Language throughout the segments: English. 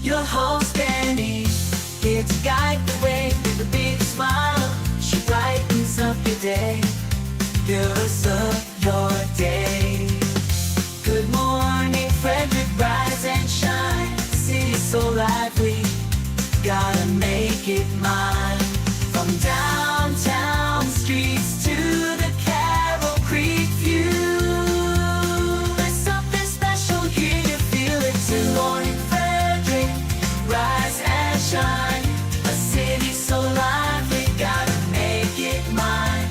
Your host Dani, here to guide the way with a big smile. She brightens up your day, fills up your day. Good morning, Frederick, rise and shine. City's so lively, gotta make it mine. From downtown streets to the Carroll Creek view, there's something special here, you feel it too. Morning Frederick, rise and shine. A city so lively, gotta make it mine.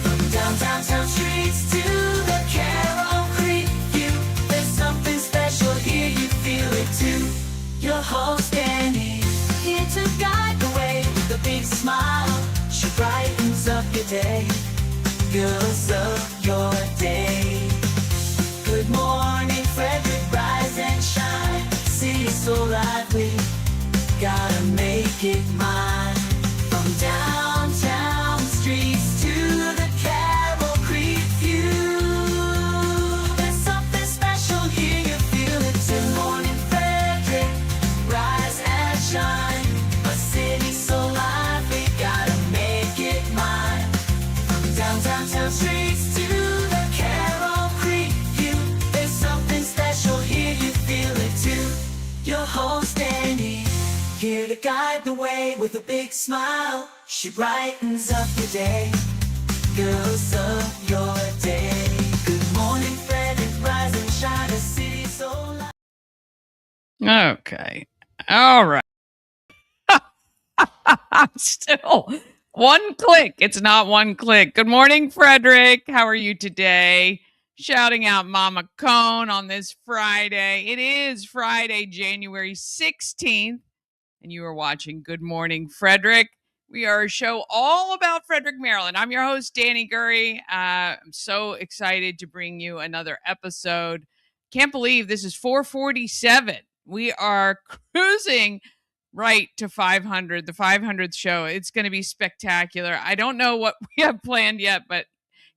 From downtown streets to the Carroll Creek view, there's something special here, you feel it too. Your host Dani, here to guide the way with a big smile. She brightens up your day, fills up your day. Good morning, Frederick, rise and shine. City's so lively, gotta make it mine. From downtown streets to the Carroll Creek view, there's something special here, you feel it too. Morning, Frederick, rise and shine. A city so lively, gotta make it mine. From downtown streets to the Carroll Creek view, there's something special here, you feel it too. Your host Dani, here to guide the way with a big smile. She brightens up your day, fills up your day. Good morning, Frederick, rise and shine. A city so lively. Okay. All right. Still one click. It's not one click. Good morning, Frederick. How are you today? Shouting out Mama Cone on this Friday. It is Friday, January 16th, and you are watching Good Morning Frederick. We are a show all about Frederick, Maryland. I'm your host, Dani Gurrie. I'm so excited to bring you another episode. Can't believe this is 447. We are cruising right to 500, the 500th show. It's going to be spectacular. I don't know what we have planned yet, but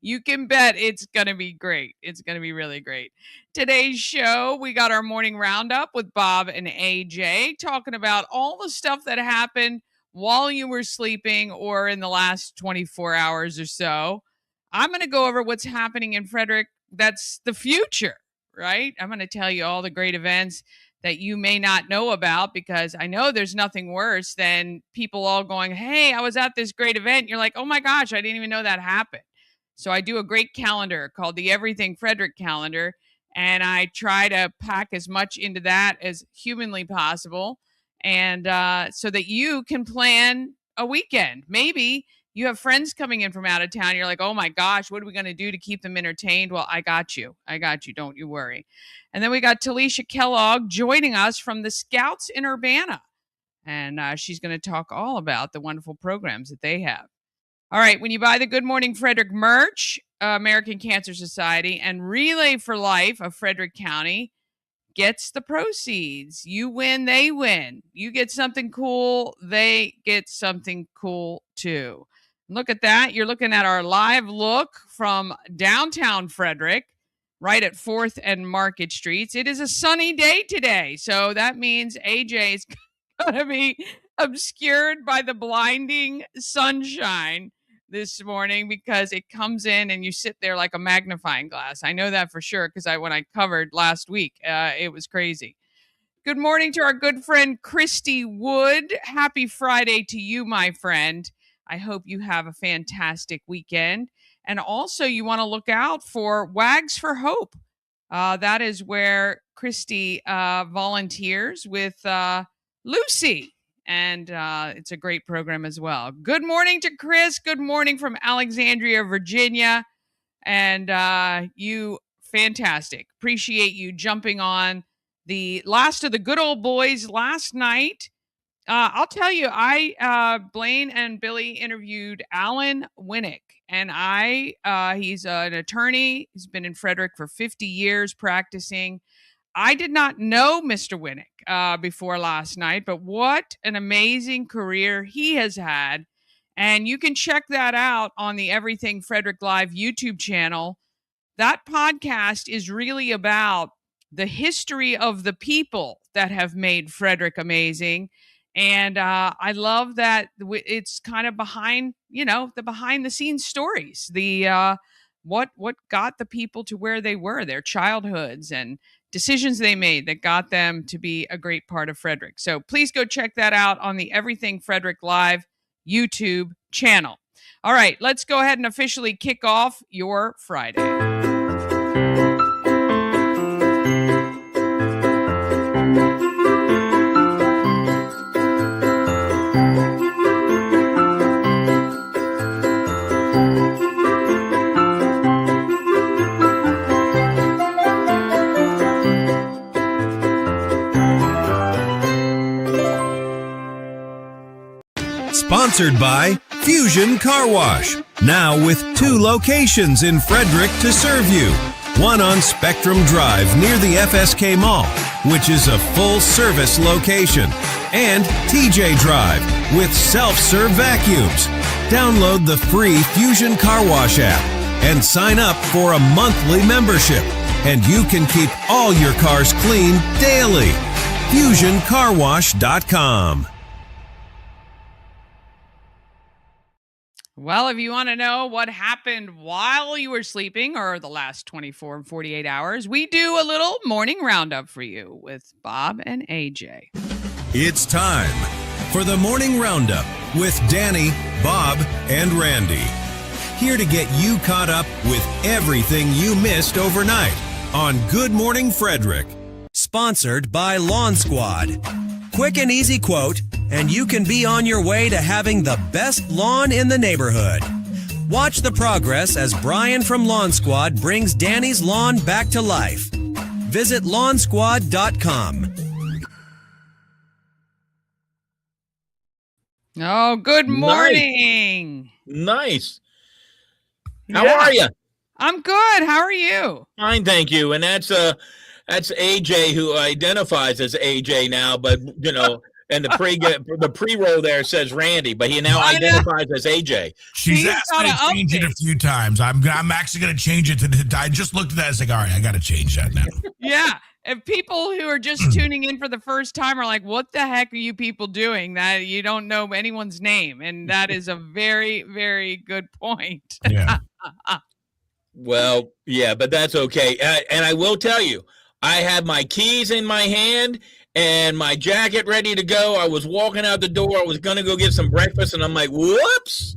you can bet it's going to be great. It's going to be really great. Today's show, we got our morning roundup with Bob and AJ talking about all the stuff that happened while you were sleeping or in the last 24 hours or so. I'm going to go over what's happening in Frederick. That's the future, right? I'm going to tell you all the great events that you may not know about, because I know there's nothing worse than people all going, hey, I was at this great event. You're like, oh my gosh, I didn't even know that happened. So I do a great calendar called the Everything Frederick calendar, and I try to pack as much into that as humanly possible, and so that you can plan a weekend. Maybe you have friends coming in from out of town. You're like, oh my gosh, what are we going to do to keep them entertained? Well, I got you. Don't you worry. And then we got Talisha Kellogg joining us from the Scouts in Urbana, and she's going to talk all about the wonderful programs that they have. All right, when you buy the Good Morning Frederick merch, American Cancer Society and Relay for Life of Frederick County gets the proceeds. You win, they win. You get something cool, they get something cool too. Look at that. You're looking at our live look from downtown Frederick, right at 4th and Market Streets. It is a sunny day today, so that means AJ is going to be obscured by the blinding sunshine this morning, because it comes in and you sit there like a magnifying glass. I know that for sure, because when I covered last week, it was crazy. Good morning to our good friend Christy Wood. Happy Friday to you, my friend. I hope you have a fantastic weekend. And also, you want to look out for Wags for Hope. That is where Christy volunteers with Lucy. And it's a great program as well. Good morning to Chris. Good morning from Alexandria, Virginia. And you, fantastic. Appreciate you jumping on the last of the good old boys last night. I'll tell you, Blaine and Billy interviewed Alan Winnick. And he's an attorney. He's been in Frederick for 50 years practicing. I did not know Mr. Winnick before last night, but what an amazing career he has had. And you can check that out on the Everything Frederick Live YouTube channel. That podcast is really about the history of the people that have made Frederick amazing. And I love that it's kind of behind, the behind the scenes stories, the what got the people to where they were, their childhoods and decisions they made that got them to be a great part of Frederick. So please go check that out on the Everything Frederick Live YouTube channel. All right, let's go ahead and officially kick off your Friday. Sponsored by Fusion Car Wash. Now with 2 locations in Frederick to serve you. One on Spectrum Drive near the FSK Mall, which is a full-service location. And TJ Drive with self-serve vacuums. Download the free Fusion Car Wash app and sign up for a monthly membership. And you can keep all your cars clean daily. FusionCarWash.com. Well, if you want to know what happened while you were sleeping or the last 24 and 48 hours, we do a little morning roundup for you with Bob and AJ. It's time for the Morning Roundup with Dani, Bob, and Randy. Here to get you caught up with everything you missed overnight on Good Morning Frederick. Sponsored by Lawn Squad. Quick and easy quote, and you can be on your way to having the best lawn in the neighborhood. Watch the progress as Brian from Lawn Squad brings Dani's lawn back to life. Visit lawnsquad.com. Oh, good morning. Nice. Yeah. How are you? I'm good. How are you? Fine, thank you. And that's AJ, who identifies as AJ now, but and the pre-roll there says Randy, but he now identifies as AJ. She's asked me to change it a few times. I'm actually going to change it to. I just looked at that and said, all right, I got to change that now. Yeah. If people who are just tuning in for the first time are like, what the heck are you people doing that you don't know anyone's name? And that is a very, very good point. Yeah. Well, yeah, but that's okay. And I will tell you, I had my keys in my hand and my jacket ready to go. I was walking out the door. I was going to go get some breakfast, and I'm like, whoops.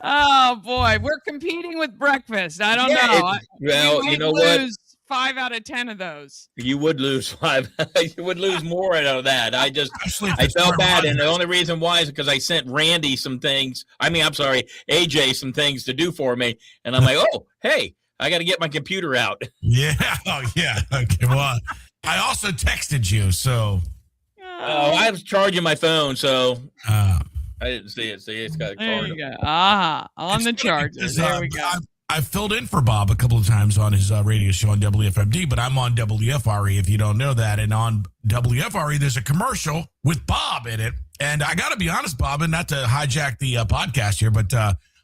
Oh, boy. We're competing with breakfast. I don't know. Well, you know what? 5 out of 10 of those. You would lose 5. You would lose more out of that. I felt bad, and the only reason why is because I sent Randy some things. AJ some things to do for me, and I'm like, oh, hey, I got to get my computer out. Yeah. Oh, yeah. Okay. Well, I also texted you, so. Oh, I was charging my phone, so I didn't see it. See, it's got a There card. you go. On the charger. There we go. I filled in for Bob a couple of times on his radio show on WFMD, but I'm on WFRE if you don't know that. And on WFRE, there's a commercial with Bob in it. And I got to be honest, Bob, and not to hijack the podcast here, but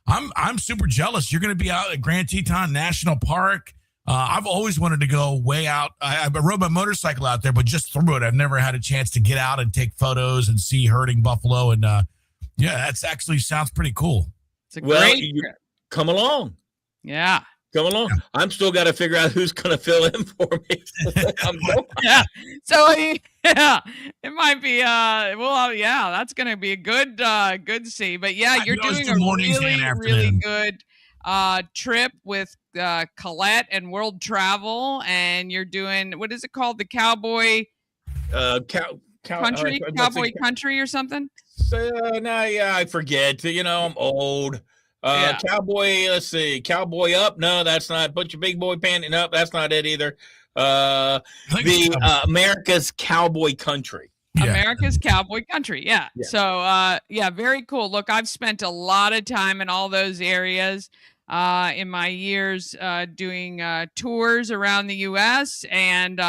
I'm super jealous. You're going to be out at Grand Teton National Park. I've always wanted to go way out. I rode my motorcycle out there, but just through it. I've never had a chance to get out and take photos and see herding buffalo. And yeah, that's actually sounds pretty cool. It's a great trip. Come along. Yeah. Come along. Yeah. I'm still got to figure out who's going to fill in for me. Yeah. So yeah, it might be. That's going to be a good see. But yeah, you're doing a really good trip with Colette and World Travel, and you're doing, what is it called? The Cowboy Country, Cowboy Country or something? I forget. I'm old. Cowboy, let's see. Cowboy Up. No, that's not. Put your big boy panting up. That's not it either. America's Cowboy Country. Yeah. America's Cowboy Country. Yeah. So, very cool. Look, I've spent a lot of time in all those areas in my years doing tours around the U.S. and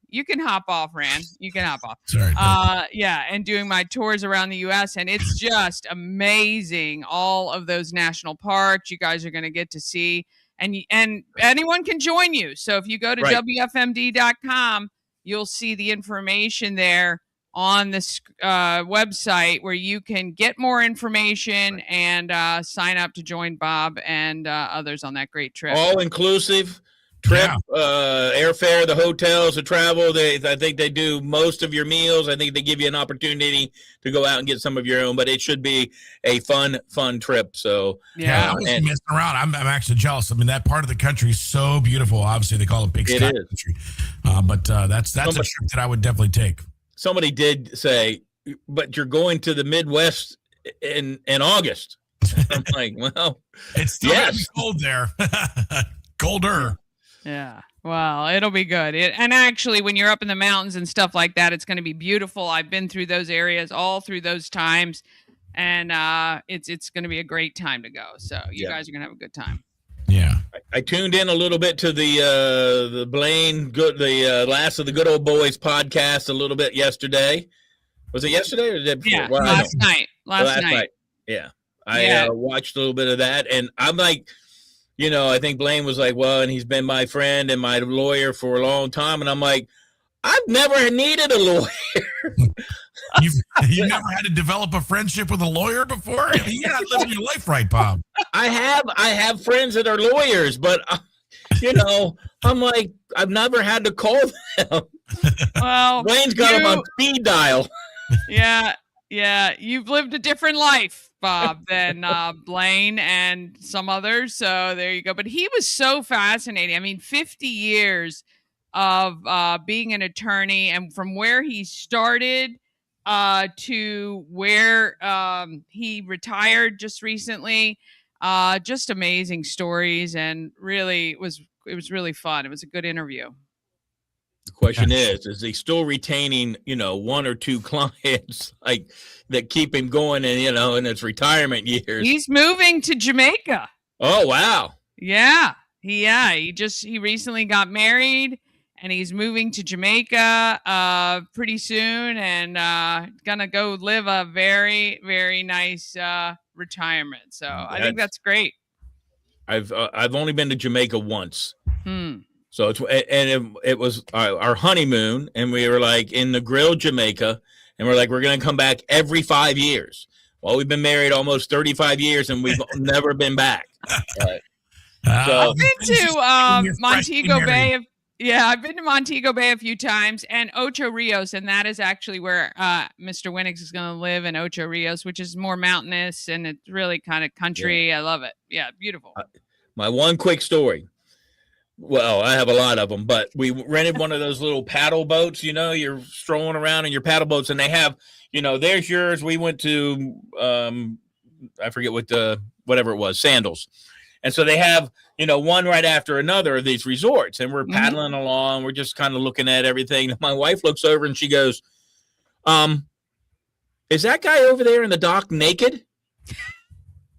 you can hop off, Rand. You can hop off. Sorry. And doing my tours around the U.S. and it's just amazing. All of those national parks you guys are going to get to see. and anyone can join you. So if you go to Right. WFMD.com, you'll see the information there on this website where you can get more information and sign up to join Bob and others on that great trip. All inclusive trip, airfare, the hotels, the travel. I think they do most of your meals. I think they give you an opportunity to go out and get some of your own, but it should be a fun trip. So I was messing around. I'm actually jealous. I mean, that part of the country is so beautiful. Obviously, they call it Big Sky Country, but that's a trip that I would definitely take. Somebody did say, but you're going to the Midwest in August. I'm like, well, it's still gonna be cold there. Colder. Yeah. Well, it'll be good. And actually, when you're up in the mountains and stuff like that, it's going to be beautiful. I've been through those areas all through those times, and it's going to be a great time to go. So you guys are going to have a good time. Yeah. I tuned in a little bit to the Blaine last of the Good Old Boys podcast a little bit yesterday. Was it yesterday or the day before? Yeah, last night. Last night. Yeah. I watched a little bit of that, and I'm like, I think Blaine was like, well, and he's been my friend and my lawyer for a long time. And I'm like, I've never needed a lawyer. You've never had to develop a friendship with a lawyer before? I mean, you're not living your life right, Bob. I have friends that are lawyers, but, I'm like, I've never had to call them. Well, Blaine's got them on speed dial. Yeah. You've lived a different life, Bob, than Blaine and some others. So there you go. But he was so fascinating. I mean, 50 years of being an attorney, and from where he started to where he retired just recently. Just amazing stories, and really it was really fun. It was a good interview. The question is he still retaining, one or two clients like that keep him going and, in his retirement years? He's moving to Jamaica. Oh, wow. Yeah. He recently got married, and he's moving to Jamaica pretty soon, and gonna go live a very, very nice retirement. So I think that's great. I've only been to Jamaica once. So it was our honeymoon, and we were like in the Grill, Jamaica, and we're like, we're going to come back every 5 years. Well, we've been married almost 35 years, and we've never been back. I've been to Montego Bay. I've been to Montego Bay a few times, and Ocho Rios, and that is actually where Mr. Winnick is going to live, in Ocho Rios, which is more mountainous, and it's really kind of country. I love it. Yeah, beautiful. My one quick story. Well, I have a lot of them, but we rented one of those little paddle boats, you're strolling around in your paddle boats, and they have, there's yours. We went to, I forget whatever it was, Sandals. And so they have, one right after another of these resorts, and we're paddling along. We're just kind of looking at everything. My wife looks over and she goes, is that guy over there in the dock naked?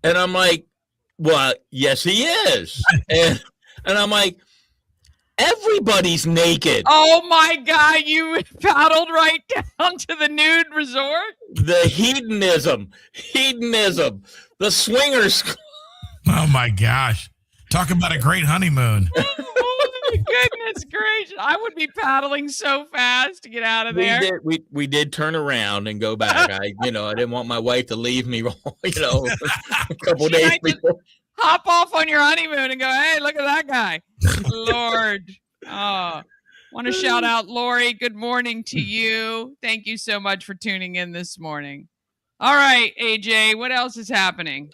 And I'm like, well, yes, he is. And I'm like, everybody's naked. Oh, my God. You paddled right down to the nude resort? The hedonism, the swingers. Oh, my gosh. Talk about a great honeymoon. Oh, my goodness gracious. I would be paddling so fast to get out of there. We did turn around and go back. I didn't want my wife to leave me, a couple days before. Hop off on your honeymoon and go, hey, look at that guy. Lord. Oh, want to shout out Lori. Good morning to you. Thank you so much for tuning in this morning. All right, AJ, what else is happening?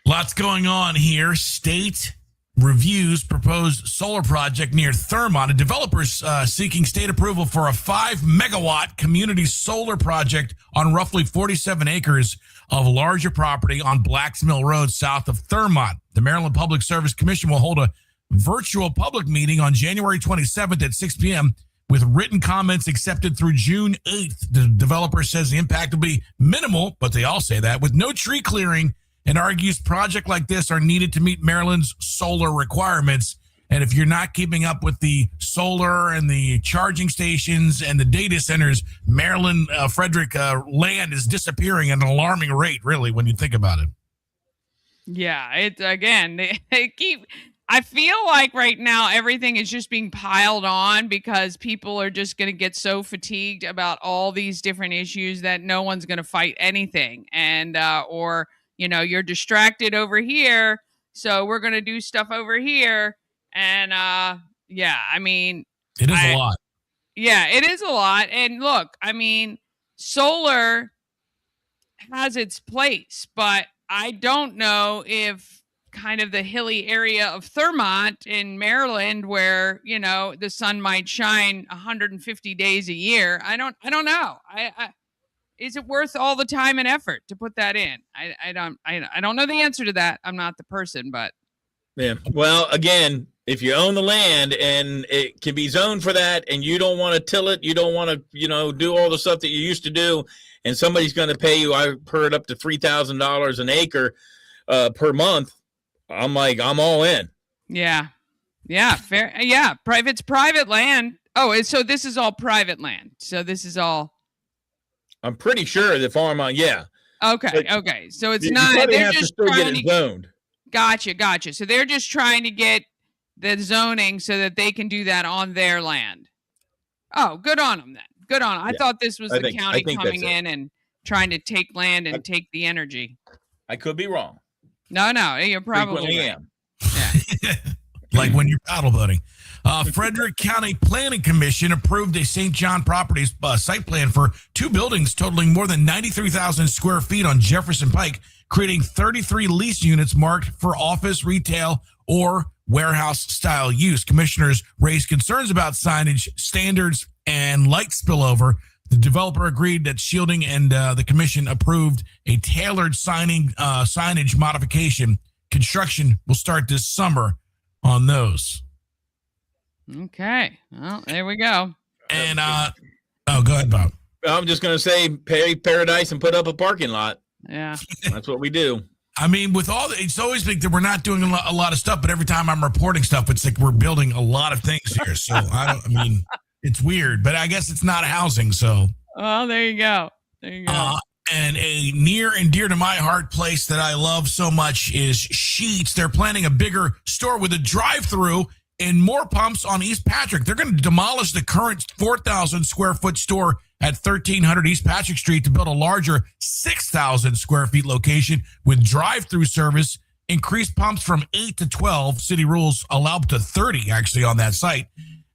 Lots going on here. State reviews proposed solar project near Thurmont. A developer's seeking state approval for a 5-megawatt community solar project on roughly 47 acres of larger property on Blacks Mill Road south of Thurmont. The Maryland Public Service Commission will hold a virtual public meeting on January 27th at 6 p.m. with written comments accepted through June 8th. The developer says the impact will be minimal, but they all say that, with no tree clearing, and argues projects like this are needed to meet Maryland's solar requirements. And if you're not keeping up with the solar and the charging stations and the data centers, Maryland, Frederick land is disappearing at an alarming rate, really, when you think about it. Yeah, it's again, they keep. I feel like right now everything is just being piled on because people are just going to get so fatigued about all these different issues that no one's going to fight anything. And, or, you're distracted over here. So we're going to do stuff over here. And, yeah, I mean, It is a lot. Yeah, it is a lot. And look, I mean, solar has its place, but I don't know if kind of the hilly area of Thurmont in Maryland where, the sun might shine 150 days a year. I don't know. Is it worth all the time and effort to put that in? I don't know the answer to that. I'm not the person, but Yeah. Well, again, if you own the land and it can be zoned for that and you don't want to till it, you don't want to, do all the stuff that you used to do, and somebody's going to pay you, I heard, up to $3,000 an acre per month, I'm like, I'm all in. Yeah. Yeah. Fair. Yeah. It's private land. Oh, so this is all private land. So this is all. I'm pretty sure the farm on, yeah. Okay. Okay. So it's you not. probably They're have to just still get trying it to. zoned. Gotcha. So they're just trying to get the zoning so that they can do that on their land. Oh, good on them then. Good on them. I thought this was the county coming in and trying to take land and take the energy. I could be wrong. No, you're probably Frequently right. am. Yeah. Like when you're paddle boating. Frederick County Planning Commission approved a St. John Properties site plan for 2 buildings totaling more than 93,000 square feet on Jefferson Pike, creating 33 lease units marked for office, retail, or warehouse-style use. Commissioners raised concerns about signage standards and light spillover. The developer agreed that shielding, and the commission approved a tailored signage modification. Construction will start this summer on those. Okay. Well, there we go. And go ahead, Bob. I'm just going to say pay paradise and put up a parking lot. Yeah. That's what we do. I mean, it's always been that we're not doing a lot of stuff, but every time I'm reporting stuff, it's like we're building a lot of things here. So it's weird, but I guess it's not housing. So, well, there you go. And a near and dear to my heart place that I love so much is Sheetz. They're planning a bigger store with a drive-through and more pumps on East Patrick. They're going to demolish the current 4,000 square foot store at 1300 East Patrick Street to build a larger 6,000 square feet location with drive-through service. Increased pumps from 8 to 12. City rules allow up to 30 actually on that site.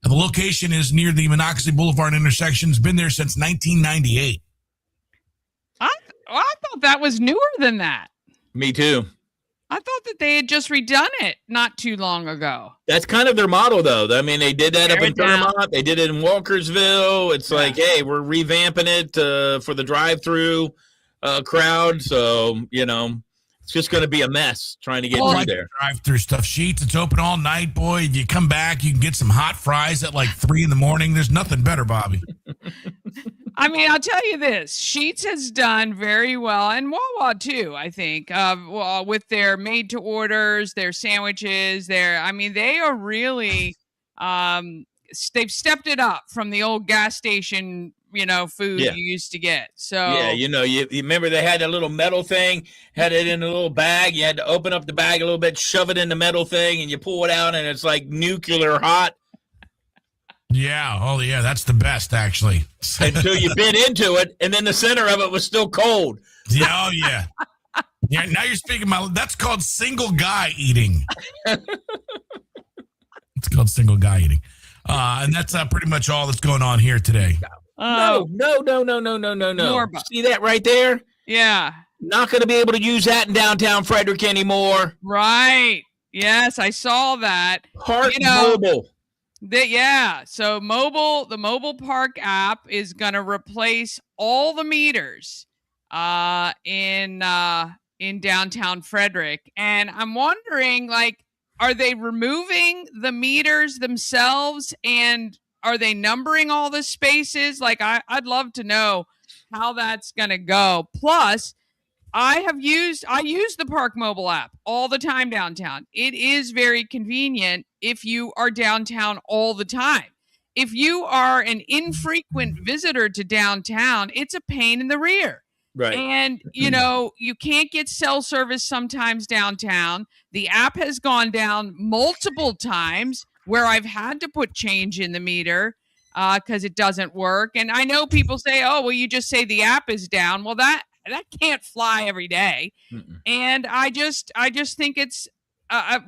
And the location is near the Monocacy Boulevard intersection. It's been there since 1998. I thought that was newer than that. Me too. I thought that they had just redone it not too long ago. That's kind of their motto, though. I mean, they did that up in Thurmont. They did it in Walkersville. It's like, hey, we're revamping it for the drive-through crowd. So, it's just going to be a mess trying to get through there. Drive-through stuff. Sheetz, it's open all night, boy. If you come back, you can get some hot fries at like 3 a.m. There's nothing better, Bobby. I mean, I'll tell you this. Sheetz has done very well, and Wawa too, I think, with their made-to-orders, their sandwiches, they are really, they've stepped it up from the old gas station, food you used to get. So yeah, you remember they had a little metal thing, had it in a little bag. You had to open up the bag a little bit, shove it in the metal thing, and you pull it out, and it's like nuclear hot. Yeah. Oh, yeah. That's the best, actually. Until you bit into it, and then the center of it was still cold. Yeah. Oh, yeah. Yeah. Now you're speaking that's called single guy eating. It's called single guy eating. And that's pretty much all that's going on here today. No. See that right there? Yeah. Not going to be able to use that in downtown Frederick anymore. Right. Yes, I saw that. Park Mobile. So the mobile park app is going to replace all the meters in downtown Frederick. And I'm wondering, are they removing the meters themselves, and are they numbering all the spaces? I'd love to know how that's going to go. Plus, I use the Park Mobile app all the time downtown. It is very convenient if you are downtown all the time. If you are an infrequent visitor to downtown, it's a pain in the rear. Right. And, you can't get cell service sometimes downtown. The app has gone down multiple times where I've had to put change in the meter because it doesn't work. And I know people say, oh, well, you just say the app is down. Well, that can't fly every day. Mm-mm. And I just think it's, I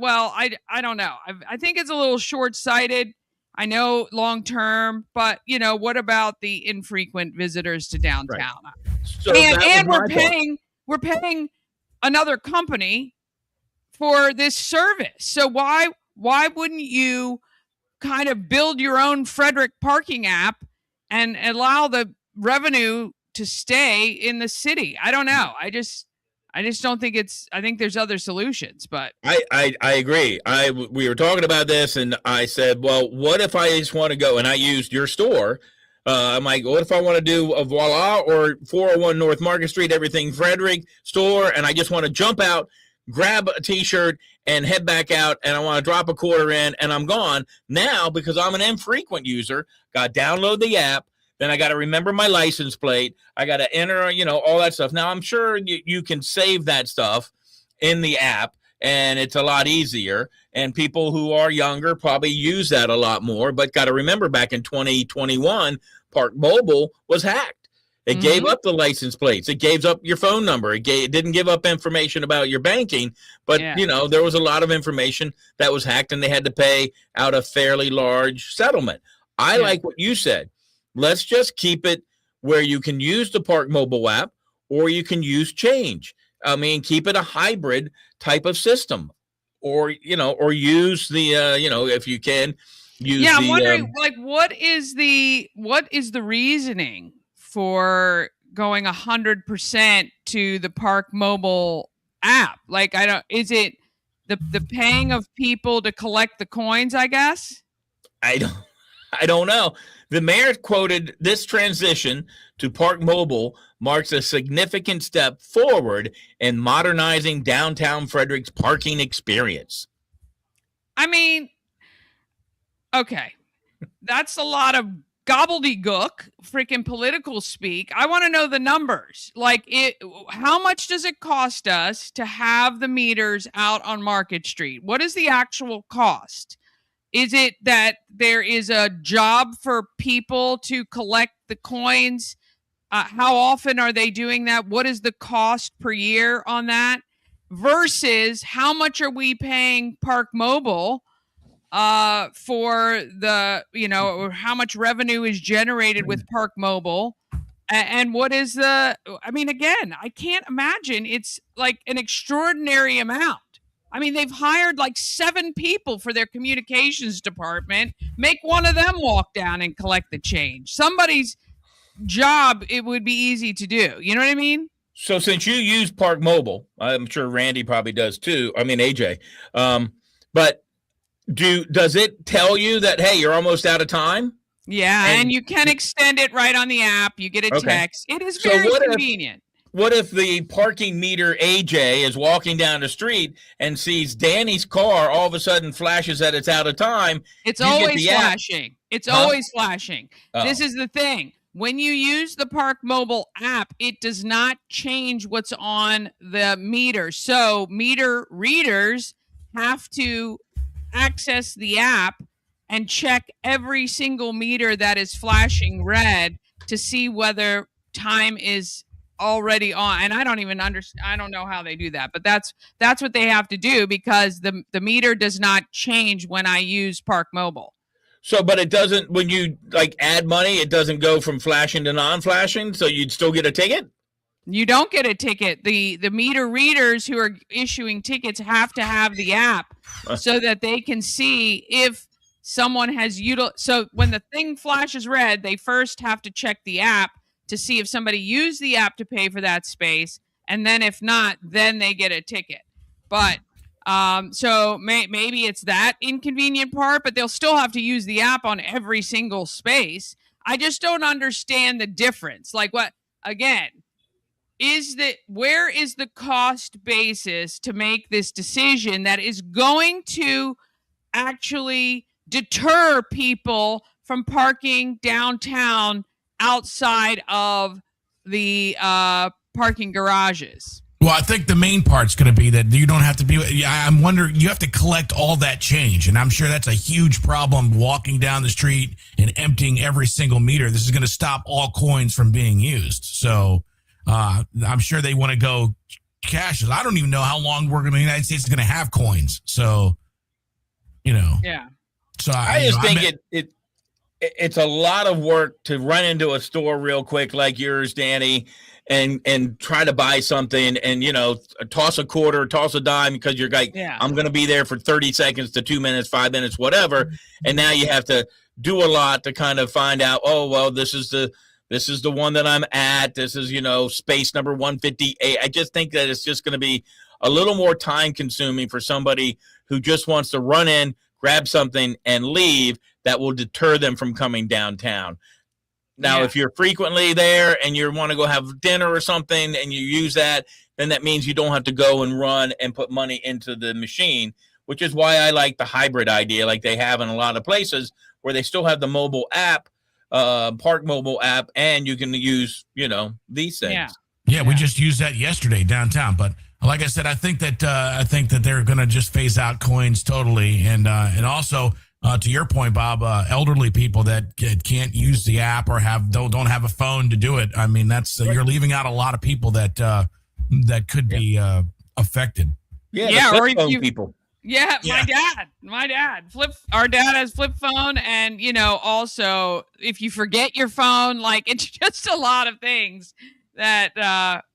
don't know. I think it's a little short-sighted. I know long term, but what about the infrequent visitors to downtown? So And that was my point. we're paying another company for this service. So why wouldn't you kind of build your own Frederick parking app and allow the revenue to stay in the city? I don't know. I just don't think I think there's other solutions, but I agree. We were talking about this, and I said, well, what if I just want to go? And I used your store. I'm like, what if I want to do a Voila or 401 North Market Street, everything Frederick store, and I just want to jump out, grab a T-shirt, and head back out, and I want to drop a quarter in, and I'm gone. Now, because I'm an infrequent user, got to download the app. Then I got to remember my license plate. I got to enter, all that stuff. Now, I'm sure you can save that stuff in the app, and it's a lot easier. And people who are younger probably use that a lot more. But got to remember, back in 2021, Park Mobile was hacked. It gave up the license plates. It gave up your phone number. It didn't give up information about your banking. But, there was a lot of information that was hacked, and they had to pay out a fairly large settlement. I like what you said. Let's just keep it where you can use the Park Mobile app or you can use change. I mean, keep it a hybrid type of system, or use the if you can use. Yeah, I'm wondering, what is the reasoning for going 100% to the Park Mobile app? Is it the paying of people to collect the coins? I guess I don't know. The mayor quoted, this transition to Park Mobile marks a significant step forward in modernizing downtown Frederick's parking experience. I mean, okay, that's a lot of gobbledygook, freaking political speak. I want to know the numbers. How much does it cost us to have the meters out on Market Street? What is the actual cost? Is it that there is a job for people to collect the coins? How often are they doing that? What is the cost per year on that? Versus how much are we paying Park Mobile for the, or how much revenue is generated with Park Mobile? And what is again, I can't imagine it's like an extraordinary amount. I mean, they've hired 7 people for their communications department. Make one of them walk down and collect the change. Somebody's job, it would be easy to do. You know what I mean? So since you use Park Mobile, I'm sure Randy probably does too. I mean, AJ. But does it tell you that, hey, you're almost out of time? Yeah, and you can extend it right on the app. You get a text. It is very convenient. What if the parking meter AJ is walking down the street and sees Danny's car all of a sudden flashes that it's out of time? It's always flashing. It's always flashing. Oh. This is the thing. When you use the Park Mobile app, it does not change what's on the meter. So meter readers have to access the app and check every single meter that is flashing red to see whether time is already on. And I don't even understand. I don't know how they do that, but that's what they have to do because the meter does not change when I use Park Mobile. So, but it doesn't, when you add money, it doesn't go from flashing to non-flashing. So you'd still get a ticket? You don't get a ticket. The meter readers who are issuing tickets have to have the app so that they can see if someone has so when the thing flashes red, they first have to check the app to see if somebody used the app to pay for that space. And then if not, then they get a ticket. But so maybe it's that inconvenient part, but they'll still have to use the app on every single space. I just don't understand the difference. Where is the cost basis to make this decision that is going to actually deter people from parking downtown outside of the parking garages. Well, I think the main part's going to be that you don't have to be. I'm wondering, you have to collect all that change, and I'm sure that's a huge problem. Walking down the street and emptying every single meter. This is going to stop all coins from being used. So I'm sure they want to go cashless. I don't even know how long the United States is going to have coins. So, Yeah. So I just think it's a lot of work to run into a store real quick like yours, Dani, and try to buy something and, toss a quarter, toss a dime because you're like, I'm going to be there for 30 seconds to 2 minutes, 5 minutes, whatever. And now you have to do a lot to kind of find out, oh, well, this is the one that I'm at. This is, space number 158. I just think that it's just going to be a little more time consuming for somebody who just wants to run in, grab something and leave. That will deter them from coming downtown. Now, if you're frequently there and you want to go have dinner or something and you use that, then that means you don't have to go and run and put money into the machine, which is why I like the hybrid idea like they have in a lot of places where they still have the mobile app, park mobile app, and you can use, these things. Yeah, we just used that yesterday downtown. But like I said, I think that they're going to just phase out coins totally. And also, to your point, Bob, elderly people that can't use the app or don't have a phone to do it. I mean, that's you're leaving out a lot of people that could be affected. Or if you people. Yeah, my dad. Our dad has flip phone, and also if you forget your phone, like it's just a lot of things that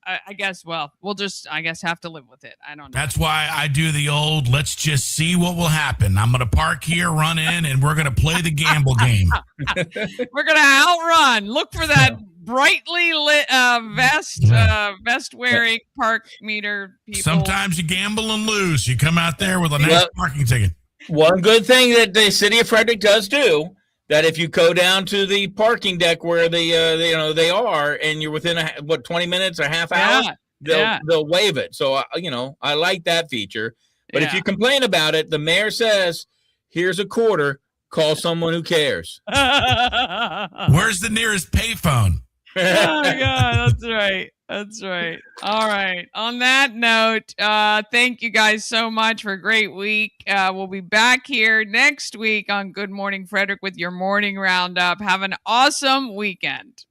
I guess. Well, we'll just have to live with it. I don't know. That's why I do the old. Let's just see what will happen. I'm going to park here, run in, and we're going to play the gamble game. We're going to outrun. Look for that brightly lit vest wearing park meter people. Sometimes you gamble and lose. You come out there with a nice parking ticket. One good thing that the city of Frederick does do, that if you go down to the parking deck where they are, and you're within 20 minutes or half hour, they'll waive it. So I like that feature. But if you complain about it, the mayor says, "Here's a quarter. Call someone who cares." Where's the nearest payphone? Oh my God, that's right. All right. On that note, thank you guys so much for a great week. We'll be back here next week on Good Morning Frederick with your morning roundup. Have an awesome weekend.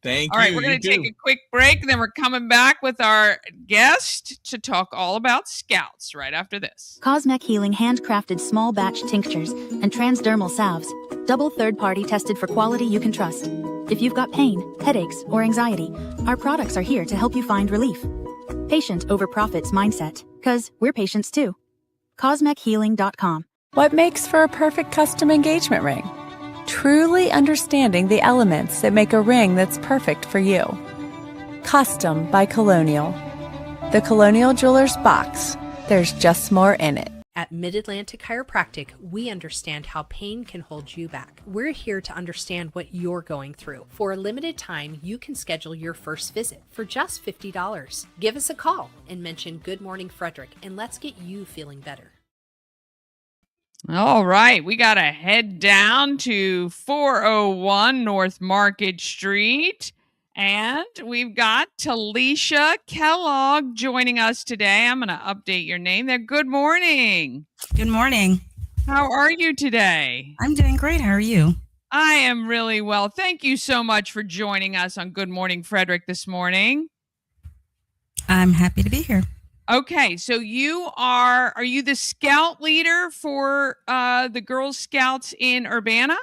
Thank you. All right, we're going to take a quick break, and then we're coming back with our guest to talk all about Scouts right after this. Cosmec Healing handcrafted small batch tinctures and transdermal salves, double third-party tested for quality you can trust. If you've got pain, headaches, or anxiety, our products are here to help you find relief. Patient over profits mindset, 'cause we're patients too. CosmecHealing.com. What makes for a perfect custom engagement ring? Truly understanding the elements that make a ring that's perfect for you. Custom by Colonial. The Colonial Jewelers box. There's just more in it. At Mid-Atlantic Chiropractic, we understand how pain can hold you back. We're here to understand what you're going through. For a limited time, you can schedule your first visit for just $50. Give us a call and mention Good Morning Frederick, and let's get you feeling better. All right, we got to head down to 401 North Market Street, and we've got Talisha Kellogg joining us today. I'm going to update your name there. Good morning. Good morning. How are you today? I'm doing great. How are you? I am really well. Thank you so much for joining us on Good Morning Frederick this morning. I'm happy to be here. Okay, so are you the scout leader for the Girl Scouts in Urbana?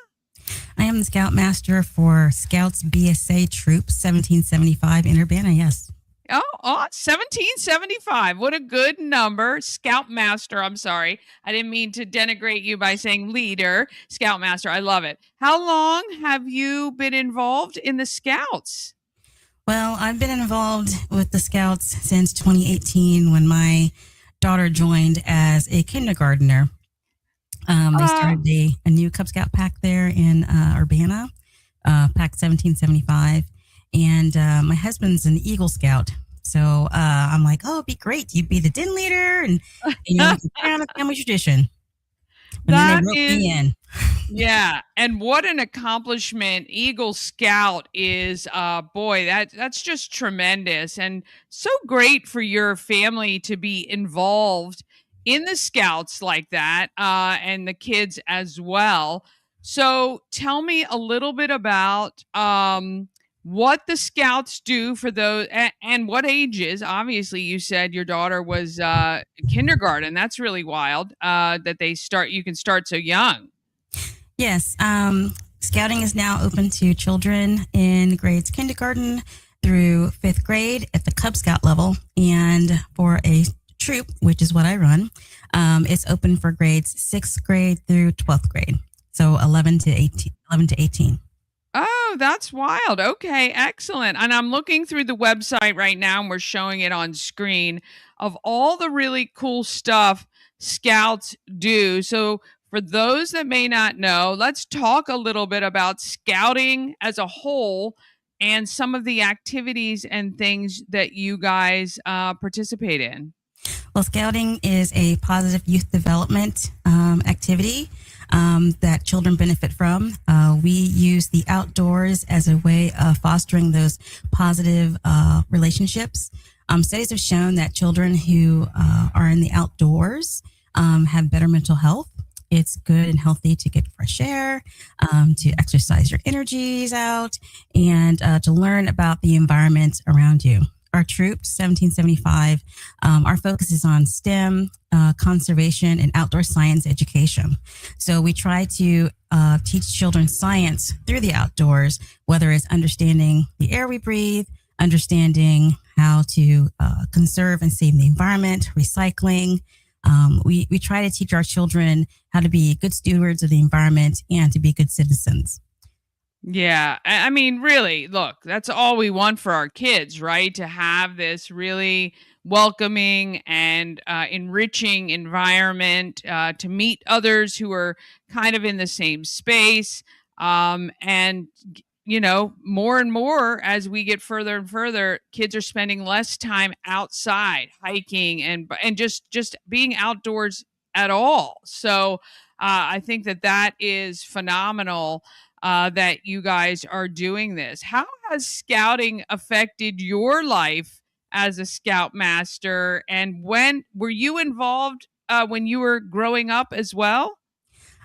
I am the scoutmaster for Scouts BSA Troop 1775 in Urbana, yes. Oh, 1775. What a good number. Scoutmaster, I'm sorry. I didn't mean to denigrate you by saying leader. Scoutmaster, I love it. How long have you been involved in the Scouts? Well, I've been involved with the Scouts since 2018 when my daughter joined as a kindergartner. They started a new Cub Scout pack there in Urbana, pack 1775. And my husband's an Eagle Scout. So I'm like, oh, it'd be great. You'd be the din leader and carry on a family tradition. And then That they wrote is, me in. yeah, and what an accomplishment Eagle Scout is. Boy, that's just tremendous and so great for your family to be involved in the Scouts like that, and the kids as well. So tell me a little bit about what the Scouts do for those, and what ages. Obviously, you said your daughter was kindergarten. That's really wild that you can start so young. Yes. Scouting is now open to children in grades kindergarten through fifth grade at the Cub Scout level. And for a troop, which is what I run, it's open for grades sixth grade through 12th grade. So 11 to 18. Oh, that's wild. Okay, excellent. And I'm looking through the website right now and we're showing it on screen of all the really cool stuff Scouts do. So, for those that may not know, let's talk a little bit about Scouting as a whole and some of the activities and things that you guys participate in. Well, Scouting is a positive youth development activity that children benefit from. We use the outdoors as a way of fostering those positive relationships. Studies have shown that children who are in the outdoors have better mental health. It's good and healthy to get fresh air, to exercise your energies out, and to learn about the environment around you. Our troops, 1775, our focus is on STEM, conservation, and outdoor science education. So we try to teach children science through the outdoors, whether it's understanding the air we breathe, understanding how to conserve and save the environment, recycling. We try to teach our children how to be good stewards of the environment and to be good citizens. Yeah, I mean, really, look, that's all we want for our kids, right? To have this really welcoming and enriching environment, to meet others who are kind of in the same space. And, more and more as we get further and further, kids are spending less time outside hiking and just being outdoors at all. So I think that is phenomenal. That you guys are doing this. How has Scouting affected your life as a Scoutmaster? And when were you involved when you were growing up as well?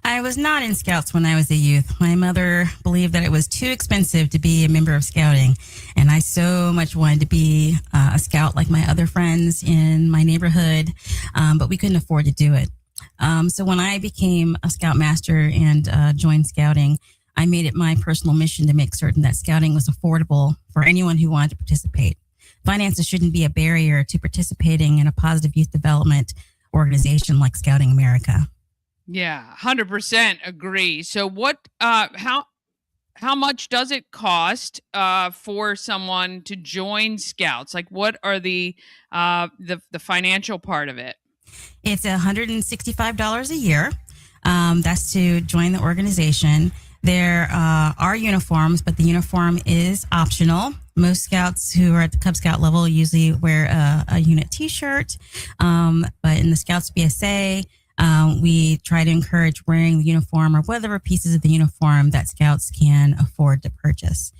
I was not in Scouts when I was a youth. My mother believed that it was too expensive to be a member of Scouting, and I so much wanted to be a Scout like my other friends in my neighborhood, but we couldn't afford to do it. So when I became a Scoutmaster and joined Scouting, I made it my personal mission to make certain that Scouting was affordable for anyone who wanted to participate. Finances shouldn't be a barrier to participating in a positive youth development organization like Scouting America. Yeah, 100% agree. So how much does it cost for someone to join Scouts? Like, what are the financial part of it? It's $165 a year. That's to join the organization. There are uniforms, but the uniform is optional. Most Scouts who are at the Cub Scout level usually wear a unit T-shirt, but in the Scouts BSA, we try to encourage wearing the uniform or whatever pieces of the uniform that Scouts can afford to purchase.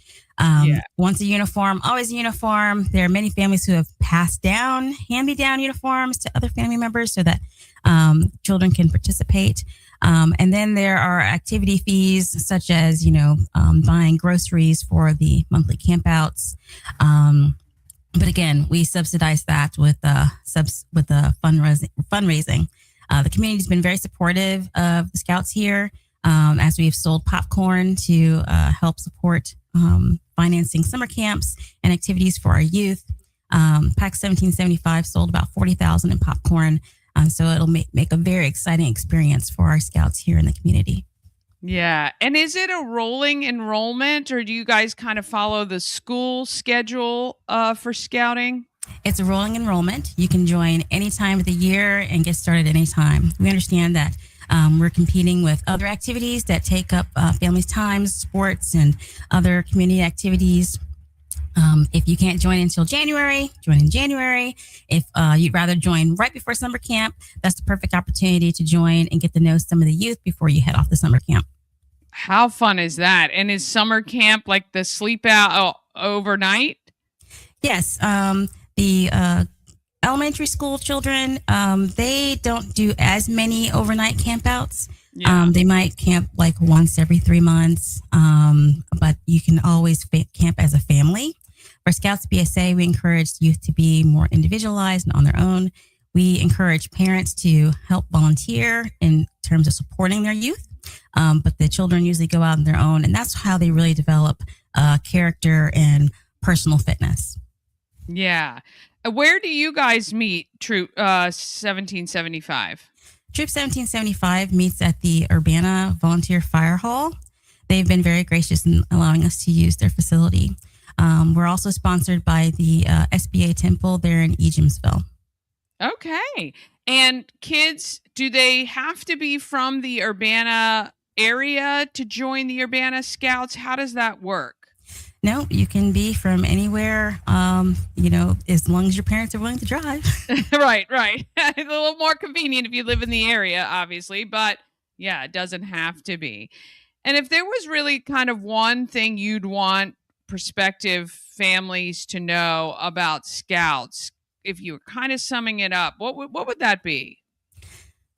Once a uniform, always a uniform. There are many families who have passed down hand-me-down uniforms to other family members so that children can participate. And then there are activity fees such as, buying groceries for the monthly campouts. But again, we subsidize that with fundraising. The community's been very supportive of the Scouts here, as we've sold popcorn to help support financing summer camps and activities for our youth. PAC 1775 sold about 40,000 in popcorn. So it'll make a very exciting experience for our Scouts here in the community. Yeah. And is it a rolling enrollment, or do you guys kind of follow the school schedule for Scouting? It's a rolling enrollment. You can join any time of the year and get started any time. We understand that we're competing with other activities that take up families' time, sports, and other community activities. If you can't join until January, join in January. If you'd rather join right before summer camp, that's the perfect opportunity to join and get to know some of the youth before you head off to summer camp. How fun is that? And is summer camp like the sleep out overnight? Yes. The elementary school children, they don't do as many overnight campouts. Yeah. They might camp like once every 3 months, but you can always camp as a family. For Scouts BSA, we encourage youth to be more individualized and on their own. We encourage parents to help volunteer in terms of supporting their youth, but the children usually go out on their own, and that's how they really develop character and personal fitness. Yeah. Where do you guys meet, Troop 1775? Troop 1775 meets at the Urbana Volunteer Fire Hall. They've been very gracious in allowing us to use their facility. We're also sponsored by the SBA Temple there in Ejamsville. Okay. And kids, do they have to be from the Urbana area to join the Urbana Scouts? How does that work? No, you can be from anywhere, as long as your parents are willing to drive. Right. It's a little more convenient if you live in the area, obviously, but yeah, it doesn't have to be. And if there was really kind of one thing you'd want prospective families to know about Scouts, if you were kind of summing it up, what would that be?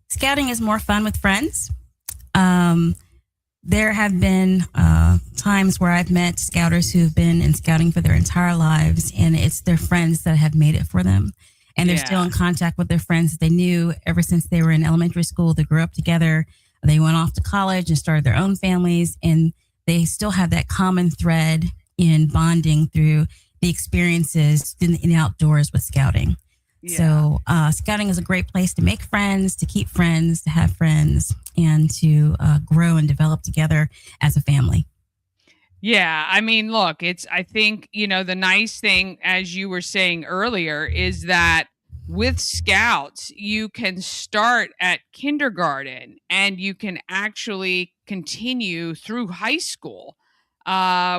Scouting is more fun with friends. There have been times where I've met Scouters who've been in Scouting for their entire lives, and it's their friends that have made it for them. And they're still in contact with their friends that they knew ever since they were in elementary school. They grew up together. They went off to college and started their own families, and they still have that common thread in bonding through the experiences in the outdoors with Scouting. Yeah. So Scouting is a great place to make friends, to keep friends, to have friends, and to grow and develop together as a family. Yeah, I mean, look, I think, the nice thing, as you were saying earlier, is that with Scouts, you can start at kindergarten and you can actually continue through high school,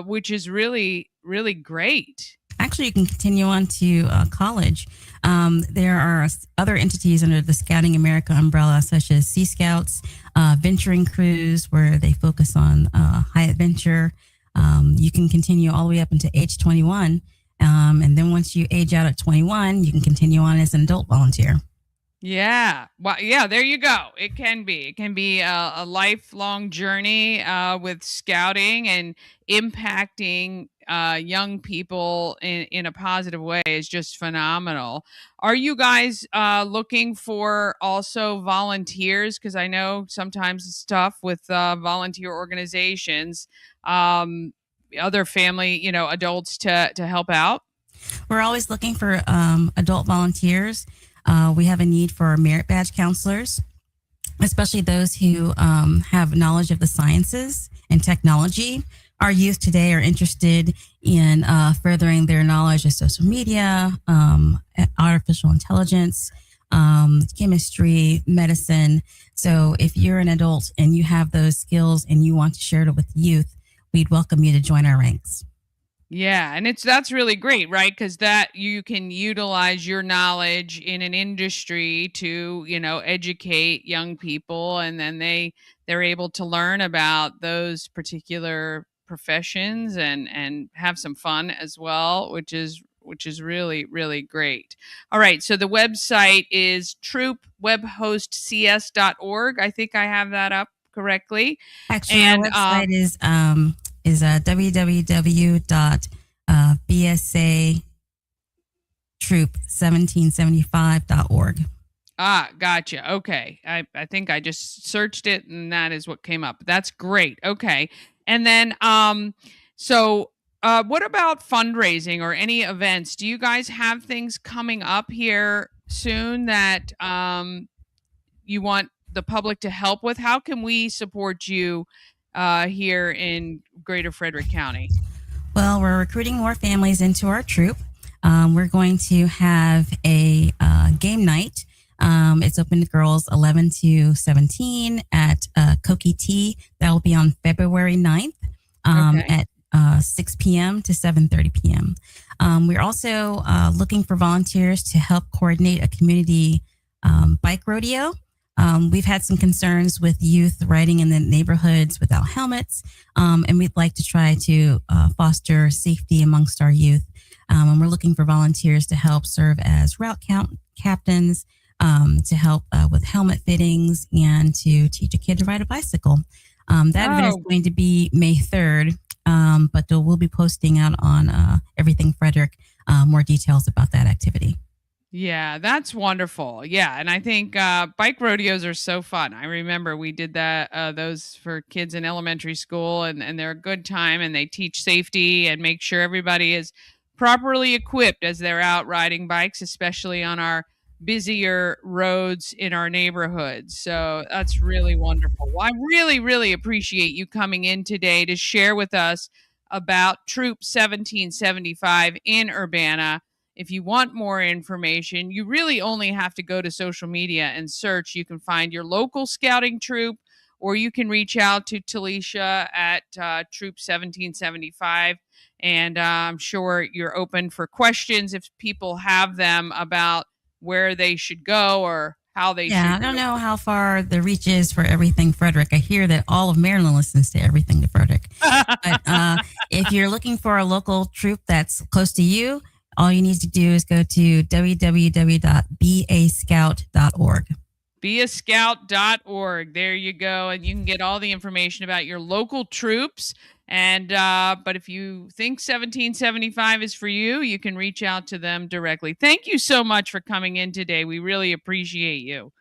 which is really, really great. Actually, you can continue on to college. There are other entities under the Scouting America umbrella, such as Sea Scouts, venturing crews, where they focus on high adventure. You can continue all the way up into age 21. And then once you age out at 21, you can continue on as an adult volunteer. Yeah. Well, yeah, there you go. It can be a lifelong journey with Scouting, and impacting young people in a positive way is just phenomenal. Are you guys looking for also volunteers? Because I know sometimes it's tough with volunteer organizations, other family, adults to help out. We're always looking for adult volunteers. We have a need for merit badge counselors, especially those who have knowledge of the sciences and technology. Our youth today are interested in furthering their knowledge of social media, artificial intelligence, chemistry, medicine. So if you're an adult and you have those skills and you want to share it with youth, we'd welcome you to join our ranks. Yeah, and that's really great, right? Because that you can utilize your knowledge in an industry to, educate young people, and then they're able to learn about those particular professions and have some fun as well, which is really, really great. All right, so the website is troopwebhostcs.org. I think I have that up correctly. Actually, our website is www.bsatroop1775.org. Gotcha. Okay. I think I just searched it and that is what came up. That's great. Okay. And then, what about fundraising or any events? Do you guys have things coming up here soon that you want the public to help with? How can we support you here in Greater Frederick County? Well, we're recruiting more families into our troop. We're going to have a game night. It's open to girls 11 to 17 at Koki Tea. That will be on February 9th at 6 p.m. to 7:30 p.m. We're also looking for volunteers to help coordinate a community bike rodeo. We've had some concerns with youth riding in the neighborhoods without helmets, and we'd like to try to foster safety amongst our youth. And we're looking for volunteers to help serve as route captains, to help with helmet fittings, and to teach a kid to ride a bicycle. That event is going to be May 3rd, but we'll be posting out on Everything Frederick more details about that activity. Yeah, that's wonderful. Yeah, and I think bike rodeos are so fun. I remember we did those for kids in elementary school, and they're a good time, and they teach safety and make sure everybody is properly equipped as they're out riding bikes, especially on our busier roads in our neighborhoods. So that's really wonderful. Well, I really, really appreciate you coming in today to share with us about Troop 1775 in Urbana. If you want more information, you really only have to go to social media and search. You can find your local scouting troop, or you can reach out to Talisha at Troop 1775. And I'm sure you're open for questions if people have them about where they should go or how they should go. I don't know how far the reach is for Everything Frederick. I hear that all of Maryland listens to Everything to Frederick. But if you're looking for a local troop that's close to you, all you need to do is go to www.beascout.org. Beascout.org. There you go. And you can get all the information about your local troops. And but if you think 1775 is for you, you can reach out to them directly. Thank you so much for coming in today. We really appreciate you.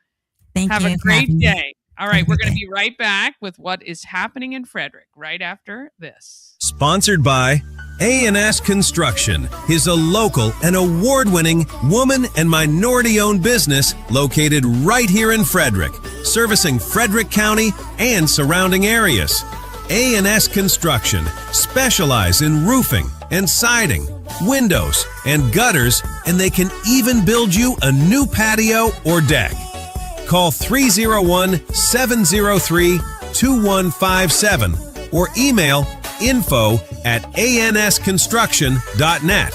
Thank you. Have a great day. All right, we're going to be right back with what is happening in Frederick right after this. Sponsored by A&S Construction is a local and award-winning woman and minority-owned business located right here in Frederick, servicing Frederick County and surrounding areas. A&S Construction specialize in roofing and siding, windows and gutters, and they can even build you a new patio or deck. Call 301-703-2157 or email info@ansconstruction.net.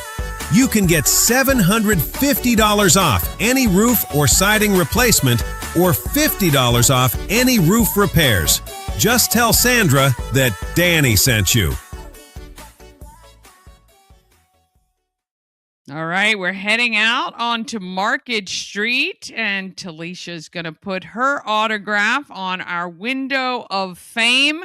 You can get $750 off any roof or siding replacement or $50 off any roof repairs. Just tell Sandra that Dani sent you. All right, we're heading out onto Market Street, and Talisha's going to put her autograph on our window of fame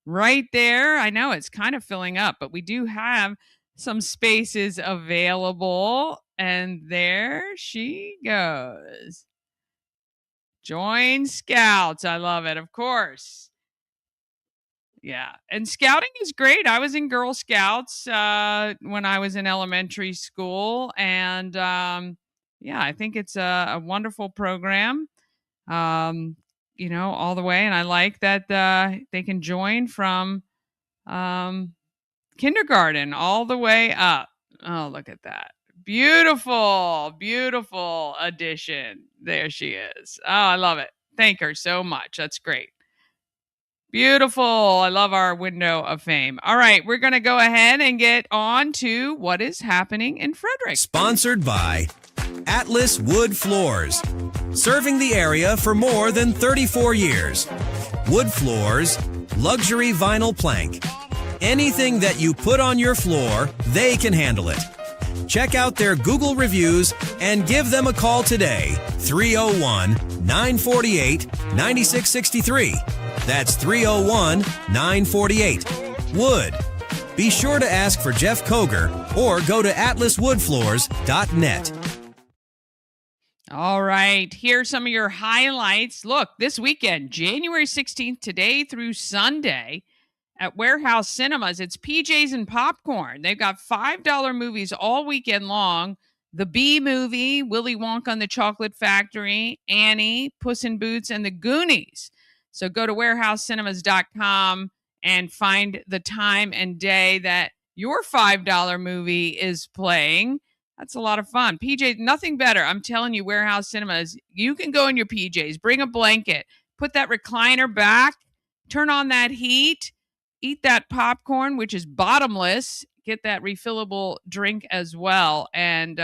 right there. I know it's kind of filling up, but we do have some spaces available, and there she goes. Join Scouts. I love it, of course. Yeah. And scouting is great. I was in Girl Scouts when I was in elementary school. And I think it's a wonderful program, all the way. And I like that they can join from kindergarten all the way up. Oh, look at that. Beautiful, beautiful addition. There she is. Oh, I love it. Thank her so much. That's great. Beautiful. I love our window of fame. All right, we're going to go ahead and get on to what is happening in Frederick. Sponsored by Atlas Wood Floors, serving the area for more than 34 years. Wood floors, luxury vinyl plank. Anything that you put on your floor, they can handle it. Check out their Google reviews and give them a call today, 301-948-9663. That's 301-948. Wood. Be sure to ask for Jeff Koger or go to atlaswoodfloors.net. All right, here's some of your highlights. Look, this weekend, January 16th, today through Sunday, at Warehouse Cinemas, it's PJs and popcorn. They've got $5 movies all weekend long. The Bee Movie, Willy Wonka and the Chocolate Factory, Annie, Puss in Boots, and the Goonies. So go to warehousecinemas.com and find the time and day that your $5 movie is playing. That's a lot of fun. PJ, nothing better. I'm telling you, Warehouse Cinemas, you can go in your PJs, bring a blanket, put that recliner back, turn on that heat, eat that popcorn, which is bottomless. Get that refillable drink as well. And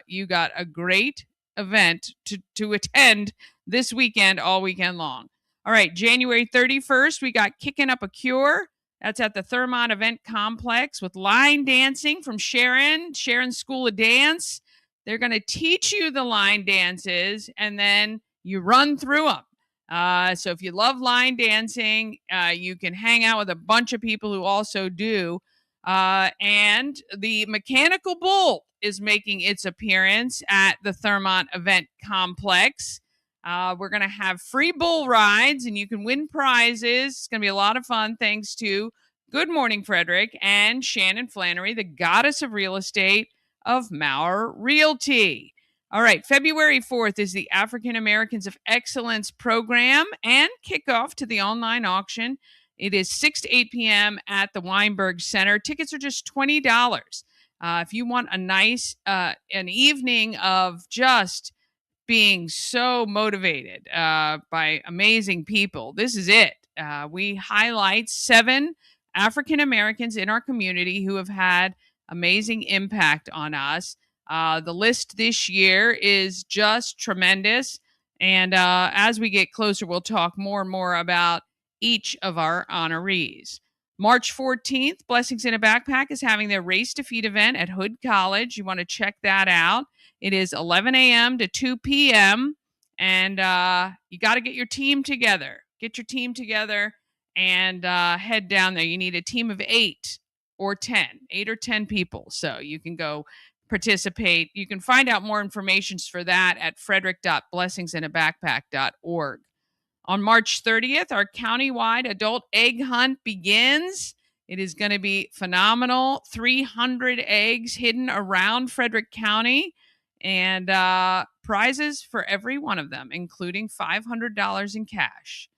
you got a great event to attend this weekend, all weekend long. All right, January 31st, we got Kicking Up a Cure. That's at the Thermont Event Complex with line dancing from Sharon's School of Dance. They're going to teach you the line dances, and then you run through them. So if you love line dancing, you can hang out with a bunch of people who also do. And the Mechanical Bull is making its appearance at the Thermont Event Complex. We're going to have free bull rides, and you can win prizes. It's going to be a lot of fun thanks to Good Morning Frederick and Shannon Flannery, the goddess of real estate of Maurer Realty. All right, February 4th is the African Americans of Excellence program and kickoff to the online auction. It is 6 to 8 p.m. at the Weinberg Center. Tickets are just $20. If you want a nice an evening of just being so motivated by amazing people, this is it. We highlight 7 African Americans in our community who have had amazing impact on us. The list this year is just tremendous. And as we get closer, we'll talk more and more about each of our honorees. March 14th, Blessings in a Backpack is having their Race to Feed event at Hood College. You want to check that out. It is 11 a.m. to 2 p.m. And you got to get your team together. Get your team together and head down there. You need a team of 8 or 10 people. So you can go participate. You can find out more information for that at frederick.blessingsinAbackpack.org. On March 30th, our countywide adult egg hunt begins. It is going to be phenomenal. 300 eggs hidden around Frederick County and prizes for every one of them, including $500 in cash.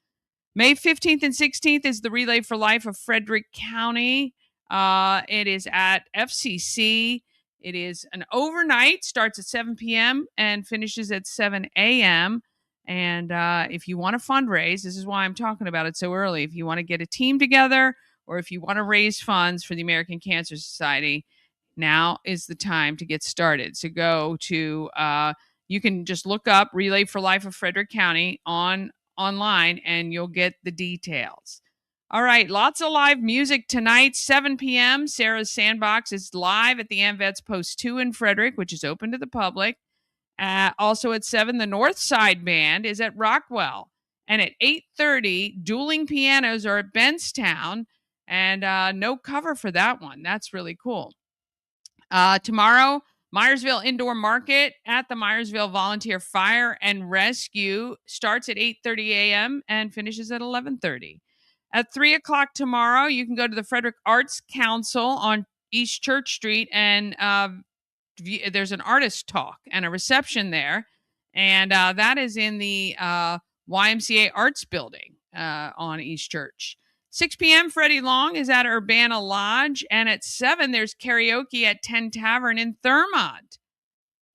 May 15th and 16th is the Relay for Life of Frederick County. It is at FCC. It is an overnight, starts at 7 p.m. and finishes at 7 a.m. And if you want to fundraise, this is why I'm talking about it so early. If you want to get a team together or if you want to raise funds for the American Cancer Society, now is the time to get started. So go to, you can just look up Relay for Life of Frederick County online and you'll get the details. All right, lots of live music tonight, 7 p.m. Sarah's Sandbox is live at the AmVets Post 2 in Frederick, which is open to the public. Also at 7, the North Side Band is at Rockwell. And at 8:30, Dueling Pianos are at Benstown. And no cover for that one. That's really cool. Tomorrow, Myersville Indoor Market at the Myersville Volunteer Fire and Rescue starts at 8:30 a.m. and finishes at 11:30. At 3 o'clock tomorrow, you can go to the Frederick Arts Council on East Church Street, and there's an artist talk and a reception there. And that is in the YMCA Arts Building on East Church. 6 p.m., Freddie Long is at Urbana Lodge. And at 7, there's karaoke at 10 Tavern in Thermont.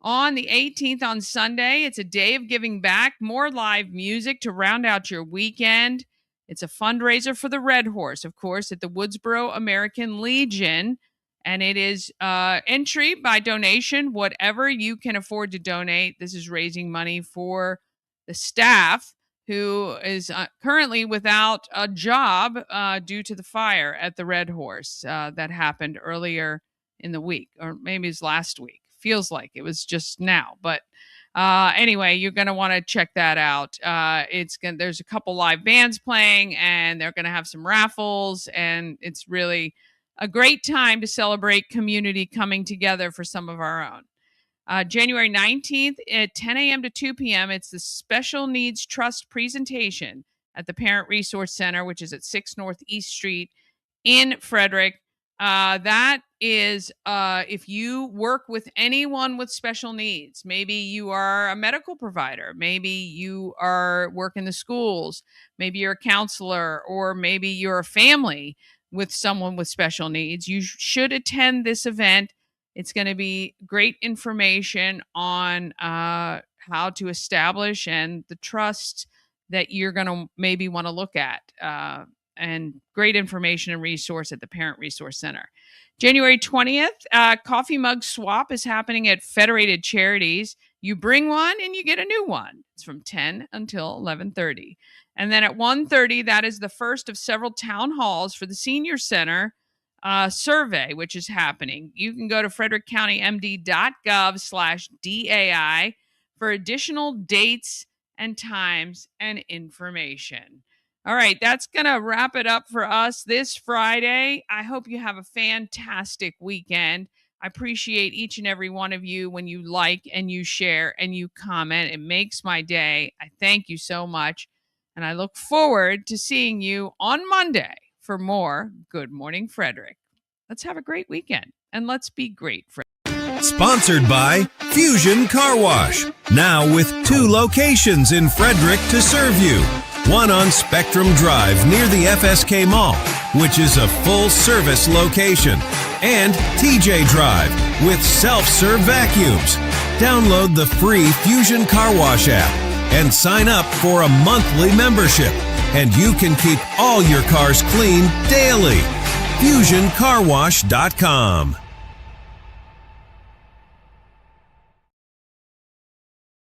On the 18th, on Sunday, it's a day of giving back, more live music to round out your weekend. It's a fundraiser for the Red Horse, of course, at the Woodsboro American Legion. And it is entry by donation, whatever you can afford to donate. This is raising money for the staff who is currently without a job due to the fire at the Red Horse that happened earlier in the week, or maybe it was last week. Feels like it was just now. But anyway, you're going to want to check that out. There's a couple live bands playing, and they're going to have some raffles, and it's really a great time to celebrate community coming together for some of our own. January 19th at 10 a.m. to 2 p.m., it's the Special Needs Trust presentation at the Parent Resource Center, which is at 6 North East Street in Frederick. That is if you work with anyone with special needs. Maybe you are a medical provider. Maybe you work in the schools. Maybe you're a counselor, or maybe you're a family with someone with special needs. You should attend this event. It's going to be great information on how to establish and the trust that you're going to maybe want to look at and great information and resource at the Parent Resource Center. January 20th, coffee mug swap is happening at Federated Charities. You bring one and you get a new one. It's from 10 until 11:30. And then at 1:30, that is the first of several town halls for the Senior Center survey, which is happening. You can go to frederickcountymd.gov/DAI for additional dates and times and information. All right, that's going to wrap it up for us this Friday. I hope you have a fantastic weekend. I appreciate each and every one of you when you like and you share and you comment. It makes my day. I thank you so much. And I look forward to seeing you on Monday for more Good Morning Frederick. Let's have a great weekend and let's be great friends. Sponsored by Fusion Car Wash. Now with 2 locations in Frederick to serve you. One on Spectrum Drive near the FSK Mall, which is a full-service location. And TJ Drive with self-serve vacuums. Download the free Fusion Car Wash app and sign up for a monthly membership. And you can keep all your cars clean daily. FusionCarWash.com.